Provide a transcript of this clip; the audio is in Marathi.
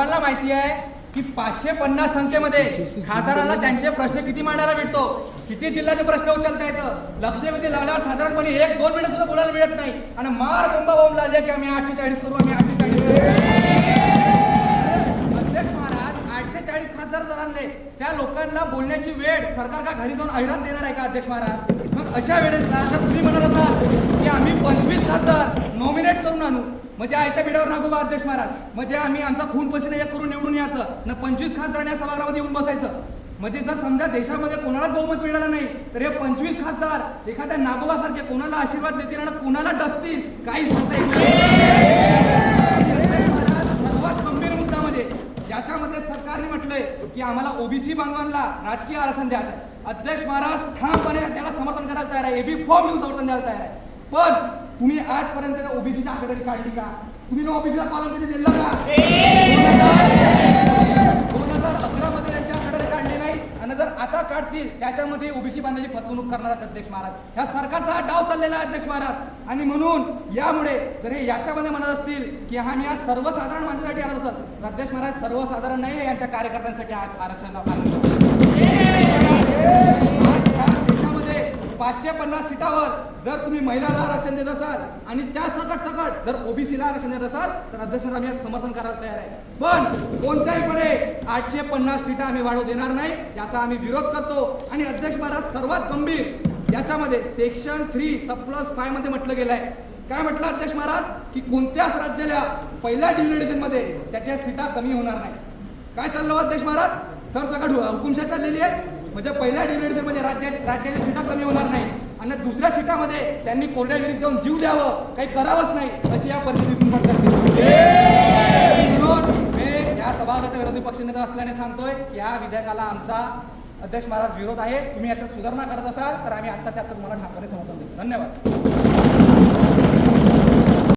मला माहिती आहे की 550 संख्येमध्ये खासदारांना त्यांचे प्रश्न किती मांडायला भेटतो, किती जिल्ह्याचे प्रश्न उचलता येतं. लक्षवेधी लागल्यावर साधारणपणे 1-2 मिनिट सुद्धा बोलायला मिळत नाही आणि मार बोंबा बोंब लागले की आम्ही 840 करू, आम्ही 840. अध्यक्ष महाराज, 840 खासदार जर आणले त्या लोकांना बोलण्याची वेळ सरकार का घरी जाऊन ऐरात देणार आहे का अध्यक्ष महाराज? मग अशा वेळेसला जर तुम्ही म्हणत असाल की आम्ही 25 खासदार नॉमिनेट करून आणू, म्हणजे आयत्या बिडावर नको बा अध्यक्ष महाराज, म्हणजे आम्ही आमचा खून पसीने एक करून निवडून यायचं न 25 खासदारांनी या सभागृहामध्ये येऊन बसायचं. म्हणजे जर समजा देशामध्ये कोणालाच बहुमत मिळालं नाही तर हे 25 खासदार एखाद्या नागोबासारखे कोणाला आशीर्वाद देतील आणि कोणाला डसतील काही सांगता येत नाही. अध्यक्ष महाराज, सर्वात गंभीर मुद्दा म्हणजे याच्यामध्ये सरकारने म्हटलंय की आम्हाला ओबीसी बांधवांना राजकीय आरक्षण द्यायचं आहे. अध्यक्ष महाराज, ठामपणे त्याला समर्थन करायला तयार आहे, एबी फॉर्म घेऊन समर्थन द्यायला तयार आहे. पण तुम्ही आजपर्यंत ओबीसीची आकडेवारी काढली का? तुम्ही ओबीसीला कॉलम किती दिला का? 2011 मध्ये त्यांची आकडेवारी काढली नाही आणि जर आता काढतील त्याच्यामध्ये ओबीसी बांधवांची फसवणूक करणार आहेत अध्यक्ष महाराज. ह्या सरकारचा हा डाव चाललेला आहे अध्यक्ष महाराज. आणि म्हणून यामुळे जर हे याच्यामध्ये म्हणत असतील की आम्ही आज सर्वसाधारण माणसासाठी आणत असेल तर अध्यक्ष महाराज, सर्वसाधारण नाही, यांच्या कार्यकर्त्यांसाठी आरक्षण 550 सीटावर जर तुम्ही महिलाला आरक्षण देत असाल आणि त्या सकट जर ओबीसीला आरक्षण देत असाल तर अध्यक्ष आम्ही समर्थन करायला तयार आहे. पण कोणत्याहीपणे 850 सीटा आम्ही वाढवू देणार नाही, याचा आम्ही विरोध करतो. आणि अध्यक्ष महाराज, सर्वात गंभीर याच्यामध्ये सेक्शन 3(5) मध्ये म्हटलं गेलं आहे. काय म्हटलं अध्यक्ष महाराज की कोणत्याच राज्याला पहिल्या डिव्हिजन मध्ये त्याच्या सीटा कमी होणार नाही. काय चाललं अध्यक्ष महाराज? सरसकट हुकुमशाही चाललेली आहे. म्हणजे पहिल्या डिव्हिजन मध्ये राज्याच्या सीटा कमी होणार नाही आणि दुसऱ्या सीटामध्ये त्यांनी कोरड्यागिरीत जाऊन जीव द्यावं, काही करावंच नाही, अशी या परिस्थितीतून म्हणून मी या सभागृहाचा विरोधी पक्षनेता असल्याने सांगतोय की या विधेयकाला आमचा अध्यक्ष महाराज विरोध आहे. तुम्ही याच्यात सुधारणा करत असाल तर आम्ही आत्ताच्या आत्ता तुम्हाला ठाकरे समर्थन देतो. धन्यवाद.